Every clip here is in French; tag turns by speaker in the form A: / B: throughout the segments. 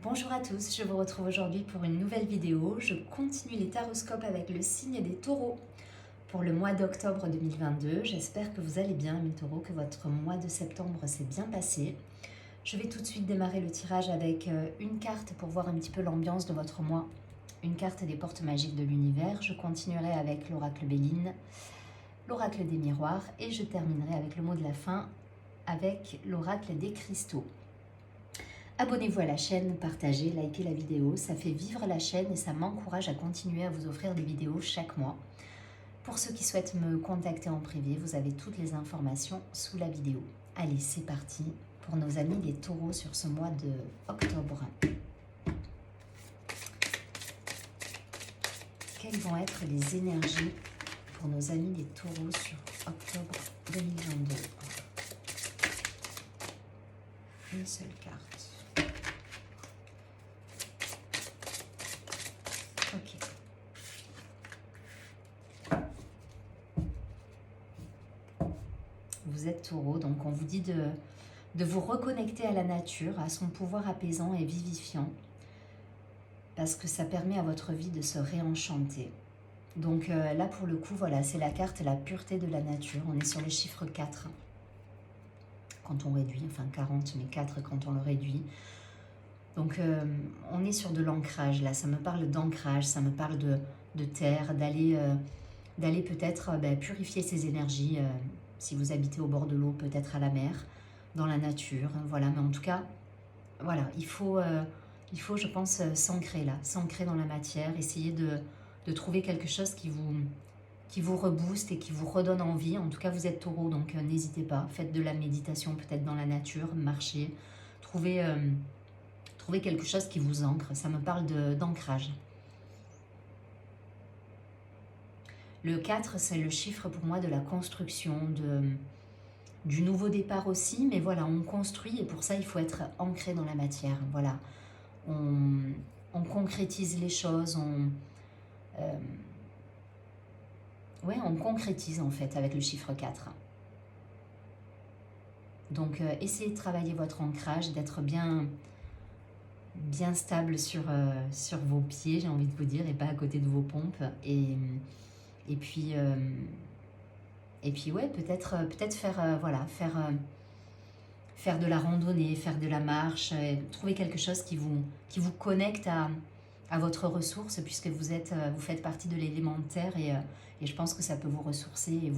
A: Bonjour à tous, je vous retrouve aujourd'hui pour une nouvelle vidéo. Je continue les taroscopes avec le signe des taureaux pour le mois d'octobre 2022. J'espère que vous allez bien mes taureaux, que votre mois de septembre s'est bien passé. Je vais tout de suite démarrer le tirage avec une carte pour voir un petit peu l'ambiance de votre mois. Une carte des portes magiques de l'univers. Je continuerai avec l'oracle Béline, l'oracle des miroirs et je terminerai avec le mot de la fin avec l'oracle des cristaux. Abonnez-vous à la chaîne, partagez, likez la vidéo, ça fait vivre la chaîne et ça m'encourage à continuer à vous offrir des vidéos chaque mois. Pour ceux qui souhaitent me contacter en privé, vous avez toutes les informations sous la vidéo. Allez, c'est parti pour nos amis les taureaux sur ce mois de octobre. Quelles vont être les énergies pour nos amis les taureaux sur octobre 2022? Une seule carte. Ok. Vous êtes taureau, donc on vous dit de vous reconnecter à la nature, à son pouvoir apaisant et vivifiant, parce que ça permet à votre vie de se réenchanter. Donc là, pour le coup, voilà, c'est la carte la pureté de la nature. On est sur le chiffre 4. Quand on réduit, enfin 40, mais 4 quand on le réduit. Donc on est sur de l'ancrage, là, ça me parle d'ancrage, ça me parle de terre, d'aller peut-être purifier ses énergies, si vous habitez au bord de l'eau, peut-être à la mer, dans la nature, voilà, mais en tout cas, voilà, il faut je pense, s'ancrer là, s'ancrer dans la matière, essayer de trouver quelque chose qui vous rebooste et qui vous redonne envie. En tout cas, vous êtes taureau, donc n'hésitez pas, faites de la méditation peut-être dans la nature, marchez, trouvez quelque chose qui vous ancre. Ça me parle d'ancrage. Le 4, c'est le chiffre pour moi de la construction, du nouveau départ aussi, mais voilà, on construit et pour ça, il faut être ancré dans la matière. Voilà, on concrétise les choses, on concrétise en fait avec le chiffre 4. Donc, essayez de travailler votre ancrage, d'être bien stable sur vos pieds, j'ai envie de vous dire, et pas à côté de vos pompes. Et puis ouais, peut-être faire de la randonnée, faire de la marche, trouver quelque chose qui vous connecte à votre ressource, puisque vous faites partie de l'élémentaire et je pense que ça peut vous ressourcer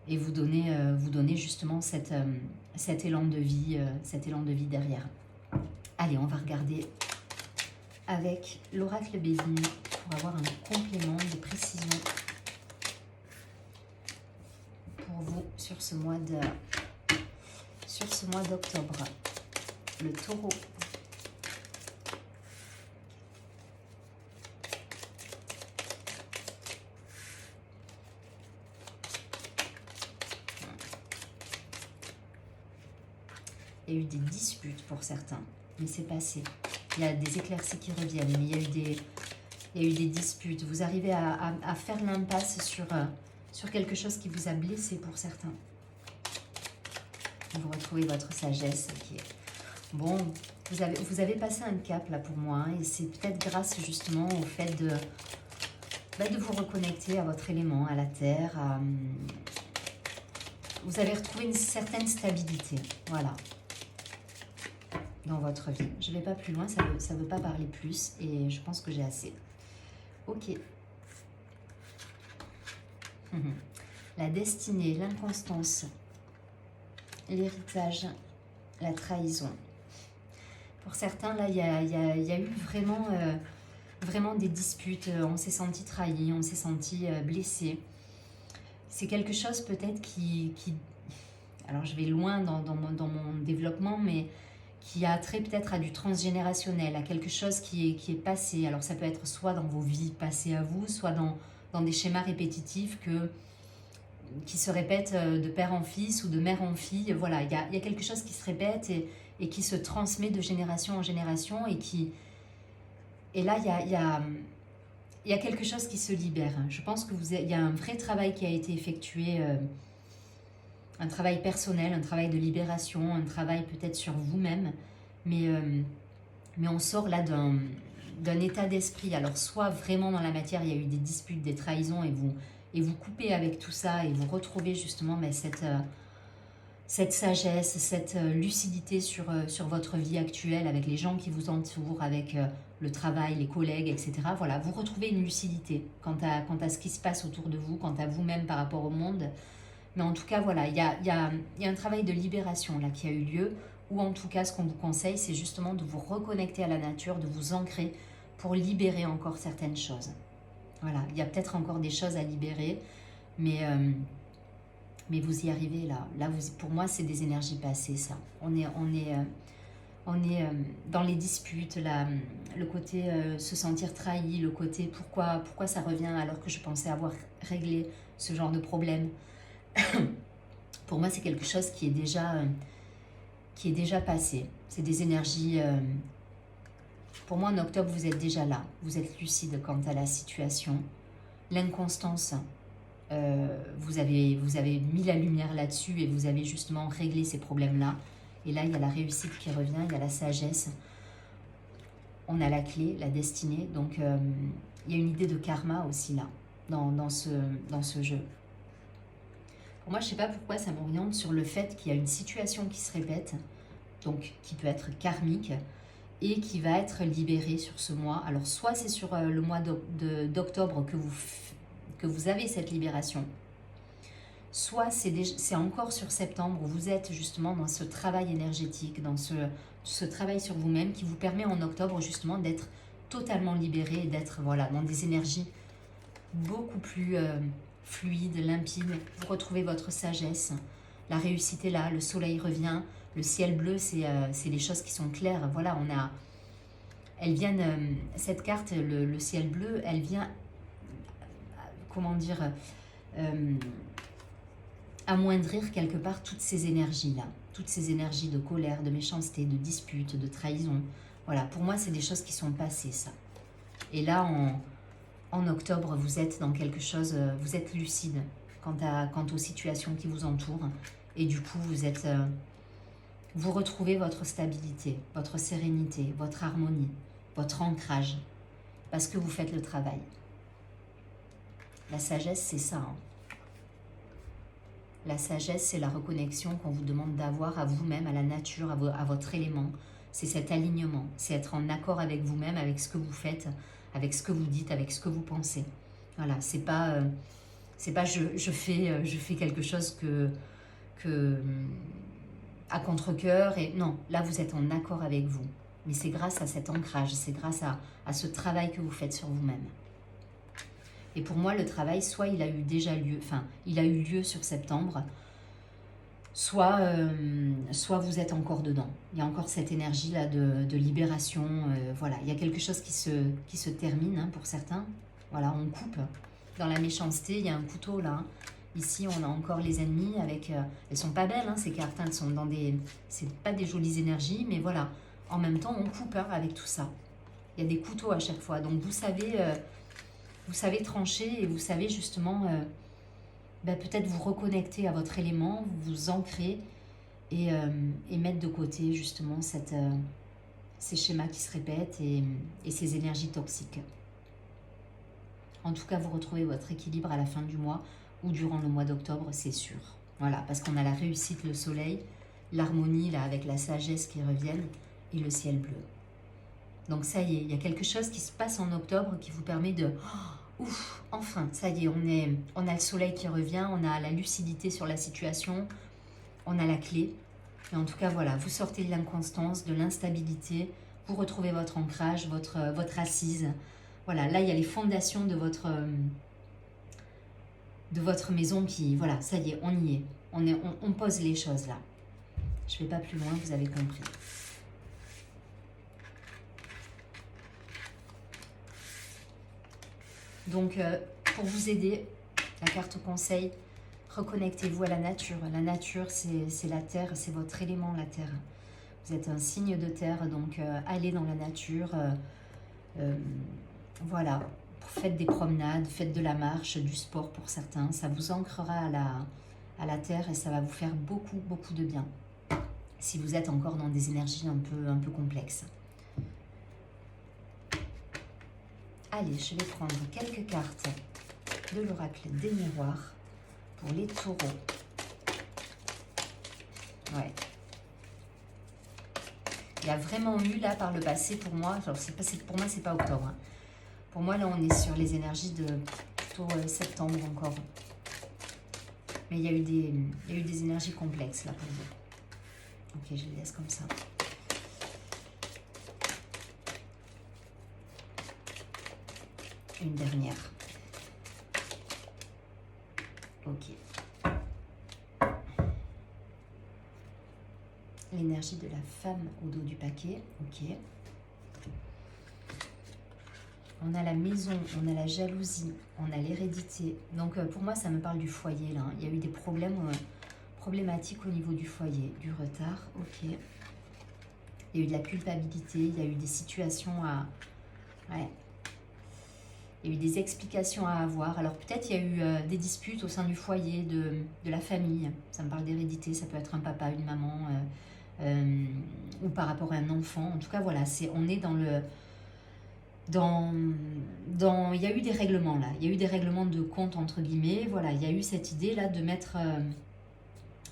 A: et vous donner justement cet élan de vie, derrière. Allez, on va regarder avec l'oracle Béline pour avoir un complément de précision pour vous sur ce mois d'octobre. Le taureau. Il y a eu des disputes pour certains, mais c'est passé. Il y a des éclaircies qui reviennent, mais il y a eu des disputes. Vous arrivez à faire l'impasse sur quelque chose qui vous a blessé pour certains. Vous retrouvez votre sagesse qui est... Bon, vous avez passé un cap là pour moi, et c'est peut-être grâce justement au fait de vous reconnecter à votre élément, à la terre. Vous avez retrouvé une certaine stabilité, voilà, dans votre vie. Je ne vais pas plus loin, ça veut pas parler plus, et je pense que j'ai assez. Ok. La destinée, l'inconstance, l'héritage, la trahison. Pour certains, là, il y a eu vraiment des disputes. On s'est senti trahi, on s'est senti blessé. C'est quelque chose peut-être qui... Alors, je vais loin dans mon développement, mais qui a trait peut-être à du transgénérationnel, à quelque chose qui est passé. Alors, ça peut être soit dans vos vies passées à vous, soit dans des schémas répétitifs qui se répètent de père en fils ou de mère en fille. Voilà, il y a quelque chose qui se répète et qui se transmet de génération en génération et là, il y a quelque chose qui se libère. Je pense il y a un vrai travail qui a été effectué, un travail personnel, un travail de libération, un travail peut-être sur vous-même, mais Mais on sort là d'un état d'esprit. Alors soit vraiment dans la matière, il y a eu des disputes, des trahisons, et vous coupez avec tout ça, et vous retrouvez justement cette sagesse, cette lucidité sur votre vie actuelle, avec les gens qui vous entourent, avec le travail, les collègues, etc. Voilà, vous retrouvez une lucidité quant à ce qui se passe autour de vous, quant à vous-même par rapport au monde. Mais en tout cas, voilà, il y a un travail de libération là qui a eu lieu, ou en tout cas, ce qu'on vous conseille, c'est justement de vous reconnecter à la nature, de vous ancrer pour libérer encore certaines choses. Voilà, il y a peut-être encore des choses à libérer, mais vous y arrivez là. Là, pour moi, c'est des énergies passées, ça. On est dans les disputes, là, le côté se sentir trahi, le côté pourquoi ça revient alors que je pensais avoir réglé ce genre de problème. Pour moi, c'est quelque chose qui est déjà passé. C'est des énergies... pour moi, en octobre, vous êtes déjà là. Vous êtes lucide quant à la situation. L'inconstance, vous avez mis la lumière là-dessus et vous avez justement réglé ces problèmes-là. Et là, il y a la réussite qui revient, il y a la sagesse. On a la clé, la destinée. Donc, il y a une idée de karma aussi là, dans ce jeu. Pour moi, je ne sais pas pourquoi ça m'oriente sur le fait qu'il y a une situation qui se répète, donc qui peut être karmique, et qui va être libérée sur ce mois. Alors, soit c'est sur le mois d'octobre que vous avez cette libération, soit c'est encore sur septembre où vous êtes justement dans ce travail énergétique, dans ce travail sur vous-même qui vous permet en octobre justement d'être totalement libéré et d'être voilà, dans des énergies beaucoup plus fluides, limpides. Vous retrouvez votre sagesse, la réussite est là, le soleil revient, le ciel bleu, c'est les choses qui sont claires. Voilà, elles viennent, cette carte, le ciel bleu, elle vient, comment dire, amoindrir quelque part toutes ces énergies-là, toutes ces énergies de colère, de méchanceté, de dispute, de trahison. Voilà, pour moi, c'est des choses qui sont passées, ça. Et là, en octobre, vous êtes dans quelque chose, vous êtes lucide quant aux situations qui vous entourent. Et du coup, vous retrouvez votre stabilité, votre sérénité, votre harmonie, votre ancrage, parce que vous faites le travail. La sagesse, c'est ça. Hein. La sagesse, c'est la reconnexion qu'on vous demande d'avoir à vous-même, à la nature, à votre élément. C'est cet alignement, c'est être en accord avec vous-même, avec ce que vous faites, avec ce que vous dites, avec ce que vous pensez. Voilà, c'est pas je fais quelque chose à contre-cœur. Et non, là, vous êtes en accord avec vous. Mais c'est grâce à cet ancrage, c'est grâce à ce travail que vous faites sur vous-même. Et pour moi, le travail, soit il a eu déjà lieu, enfin, il a eu lieu sur septembre, soit vous êtes encore dedans. Il y a encore cette énergie-là de libération. Voilà, il y a quelque chose qui se termine hein, pour certains. Voilà, on coupe. Dans la méchanceté, il y a un couteau là. Hein. Ici, on a encore les ennemis avec... elles sont pas belles, hein, ces cartes. Hein, elles sont dans des... C'est pas des jolies énergies, mais voilà. En même temps, on coupe hein, avec tout ça. Il y a des couteaux à chaque fois. Donc, vous savez trancher et vous savez justement peut-être vous reconnecter à votre élément, vous ancrer et mettre de côté justement ces schémas qui se répètent et ces énergies toxiques. En tout cas, vous retrouvez votre équilibre à la fin du mois ou durant le mois d'octobre, c'est sûr. Voilà, parce qu'on a la réussite, le soleil, l'harmonie là avec la sagesse qui reviennent et le ciel bleu. Donc ça y est, il y a quelque chose qui se passe en octobre qui vous permet de... ouf, enfin, ça y est, on a le soleil qui revient, on a la lucidité sur la situation, on a la clé. Et en tout cas, voilà, vous sortez de l'inconstance, de l'instabilité, vous retrouvez votre ancrage, votre assise. Voilà, là, il y a les fondations de votre maison qui... Voilà, ça y est, on y est. On pose les choses là. Je ne vais pas plus loin, vous avez compris. Donc, pour vous aider, la carte conseil, reconnectez-vous à la nature. La nature, c'est la terre, c'est votre élément, la terre. Vous êtes un signe de terre, donc allez dans la nature. Voilà, faites des promenades, faites de la marche, du sport pour certains. Ça vous ancrera à la terre et ça va vous faire beaucoup, beaucoup de bien. Si vous êtes encore dans des énergies un peu complexes. Allez, je vais prendre quelques cartes de l'oracle des miroirs pour les taureaux. Ouais. Il y a vraiment eu là par le passé pour moi, alors pour moi c'est pas octobre. Hein. Pour moi là on est sur les énergies de plutôt septembre encore. Mais il y a eu des énergies complexes là pour vous. Ok, je les laisse comme ça. Une dernière. Ok. L'énergie de la femme au dos du paquet. Ok. On a la maison, on a la jalousie, on a l'hérédité. Donc pour moi, ça me parle du foyer là. Il y a eu des problématiques au niveau du foyer, du retard. Ok. Il y a eu de la culpabilité, il y a eu des situations à... Ouais. Il y a eu des explications à avoir. Alors peut-être il y a eu des disputes au sein du foyer, de la famille. Ça me parle d'hérédité, ça peut être un papa, une maman, ou par rapport à un enfant. En tout cas, voilà, on est dans le... il y a eu des règlements là, il y a eu des règlements de compte entre guillemets, voilà, il y a eu cette idée là de mettre,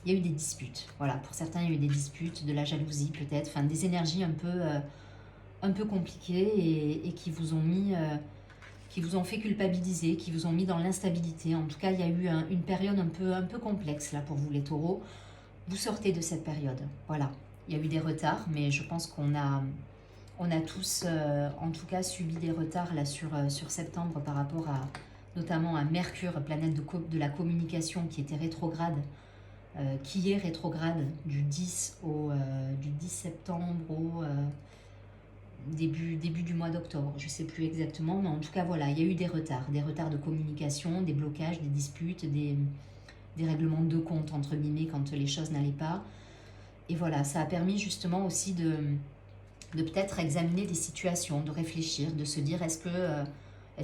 A: il y a eu des disputes, voilà, pour certains il y a eu des disputes, de la jalousie peut-être, enfin des énergies un peu compliquées et qui vous ont mis, qui vous ont fait culpabiliser, qui vous ont mis dans l'instabilité. En tout cas, il y a eu une période un peu complexe là pour vous les taureaux. Vous sortez de cette période, voilà, il y a eu des retards, mais je pense qu'on a tous, en tout cas, subi des retards là, sur septembre par rapport à, notamment à Mercure, planète de la communication qui était rétrograde, qui est rétrograde du 10 septembre au début du mois d'octobre. Je ne sais plus exactement, mais en tout cas, voilà, il y a eu des retards de communication, des blocages, des disputes, des règlements de compte, entre guillemets, quand les choses n'allaient pas. Et voilà, ça a permis justement aussi de peut-être examiner des situations, de réfléchir, de se dire est-ce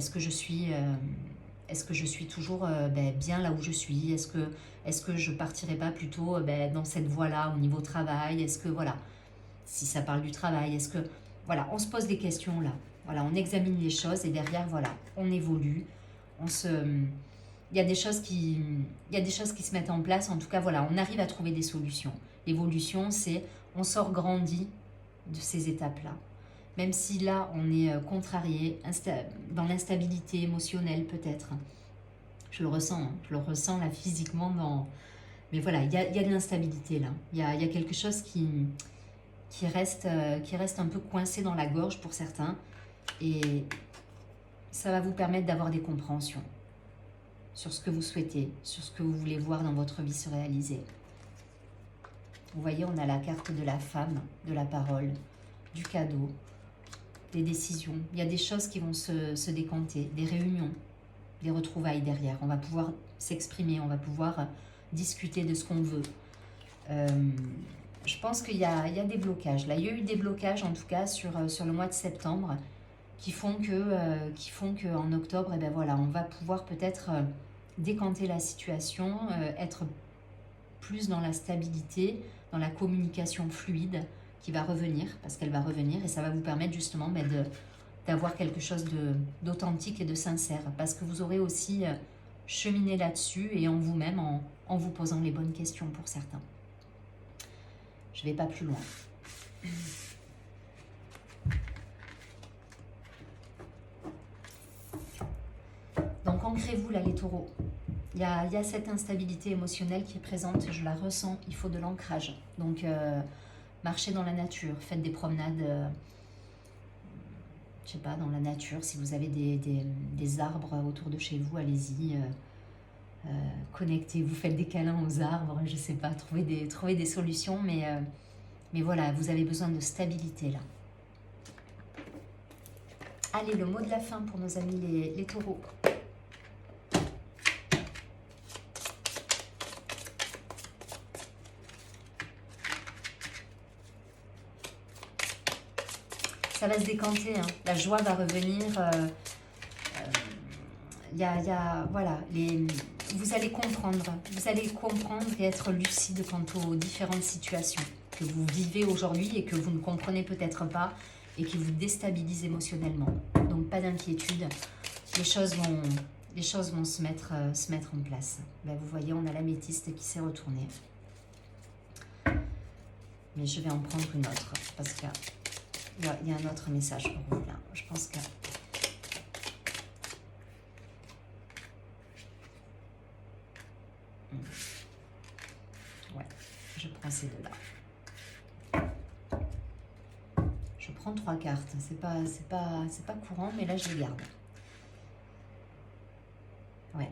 A: que je suis toujours bien là où je suis, est-ce que je partirai pas plutôt dans cette voie-là au niveau travail, est-ce que voilà, si ça parle du travail, est-ce que voilà, on se pose des questions là, voilà, on examine les choses et derrière voilà, on évolue, il y a des choses qui se mettent en place, en tout cas voilà, on arrive à trouver des solutions. L'évolution, c'est on sort grandi de ces étapes-là. Même si là, on est contrarié, dans l'instabilité émotionnelle peut-être. Je le ressens, hein. Je le ressens là physiquement. Mais voilà, il y a de l'instabilité là. Il y a quelque chose qui reste un peu coincé dans la gorge pour certains. Et ça va vous permettre d'avoir des compréhensions sur ce que vous souhaitez, sur ce que vous voulez voir dans votre vie se réaliser. Vous voyez, on a la carte de la femme, de la parole, du cadeau, des décisions. Il y a des choses qui vont se décanter, des réunions, des retrouvailles derrière. On va pouvoir s'exprimer, on va pouvoir discuter de ce qu'on veut. Je pense qu'il y a des blocages. Là, il y a eu des blocages, en tout cas, sur le mois de septembre, qui font que en octobre, eh ben voilà, on va pouvoir peut-être décanter la situation, être plus dans la stabilité, dans la communication fluide qui va revenir, parce qu'elle va revenir, et ça va vous permettre justement d'avoir quelque chose d'authentique et de sincère, parce que vous aurez aussi cheminé là-dessus et en vous-même, en vous posant les bonnes questions pour certains. Je ne vais pas plus loin. Donc ancrez-vous là les taureaux. Il y a cette instabilité émotionnelle qui est présente, je la ressens, il faut de l'ancrage. Donc marchez dans la nature, faites des promenades, je sais pas, dans la nature. Si vous avez des arbres autour de chez vous, allez-y, connectez-vous, faites des câlins aux arbres, je sais pas, trouvez des solutions, mais voilà, vous avez besoin de stabilité là. Allez, le mot de la fin pour nos amis les taureaux. Ça va se décanter, hein. La joie va revenir. Voilà, vous allez comprendre et être lucide quant aux différentes situations que vous vivez aujourd'hui et que vous ne comprenez peut-être pas et qui vous déstabilisent émotionnellement. donc pas d'inquiétude. Les choses vont se mettre en place. Ben, vous voyez, on a l'améthyste qui s'est retournée. Mais je vais en prendre une autre, parce qu'il y a un autre message pour vous là. Je pense que... Ouais, je prends ces deux-là. Je prends 3 cartes. C'est pas courant, mais là je les garde. Ouais.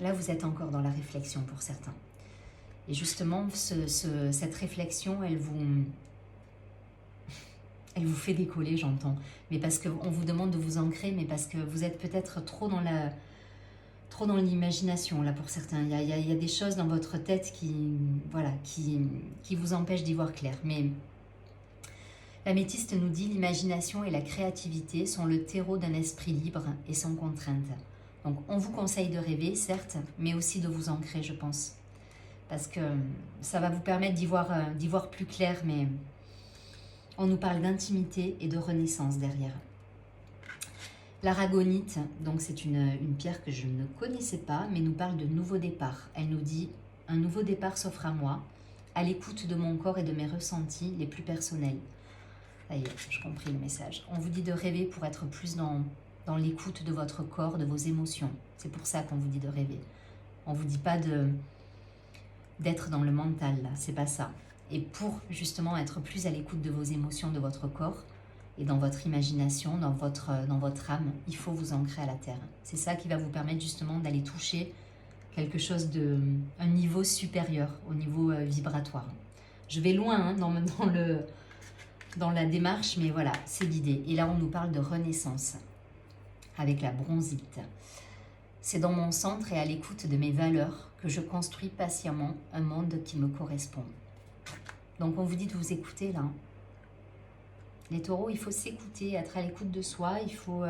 A: Là, vous êtes encore dans la réflexion pour certains. Et justement, cette réflexion, elle vous fait décoller, j'entends. Mais parce qu'on vous demande de vous ancrer, mais parce que vous êtes peut-être trop dans l'imagination, là, pour certains. Il y a des choses dans votre tête qui vous empêchent d'y voir clair. Mais l'améthyste nous dit: l'imagination et la créativité sont le terreau d'un esprit libre et sans contrainte. Donc, on vous conseille de rêver, certes, mais aussi de vous ancrer, je pense. Parce que ça va vous permettre d'y voir plus clair, mais on nous parle d'intimité et de renaissance derrière. L'aragonite, donc c'est une pierre que je ne connaissais pas, mais nous parle de nouveau départ. Elle nous dit: un nouveau départ s'offre à moi, à l'écoute de mon corps et de mes ressentis les plus personnels. Ça y est, j'ai compris le message. On vous dit de rêver pour être plus dans l'écoute de votre corps, de vos émotions. C'est pour ça qu'on vous dit de rêver. On ne vous dit pas d'être dans le mental, là, c'est pas ça. Et pour justement être plus à l'écoute de vos émotions, de votre corps, et dans votre imagination, dans votre âme, il faut vous ancrer à la terre. C'est ça qui va vous permettre justement d'aller toucher quelque chose un niveau supérieur, au niveau vibratoire. Je vais loin hein, dans la démarche, mais voilà, c'est l'idée. Et là, on nous parle de renaissance, avec la bronzite. C'est dans mon centre et à l'écoute de mes valeurs que je construis patiemment un monde qui me correspond. Donc, on vous dit de vous écouter, là. Les taureaux, il faut s'écouter, être à l'écoute de soi, il faut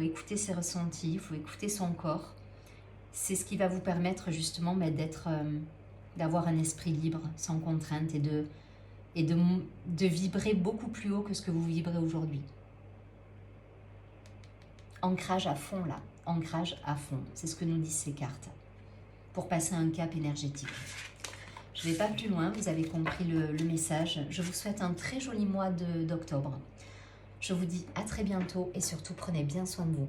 A: écouter ses ressentis, il faut écouter son corps. C'est ce qui va vous permettre justement d'avoir un esprit libre, sans contrainte, et de vibrer beaucoup plus haut que ce que vous vibrez aujourd'hui. Ancrage à fond, là. Ancrage à fond. C'est ce que nous disent ces cartes. Pour passer un cap énergétique. Je ne vais pas plus loin, vous avez compris le message. Je vous souhaite un très joli mois d'octobre. Je vous dis à très bientôt et surtout prenez bien soin de vous.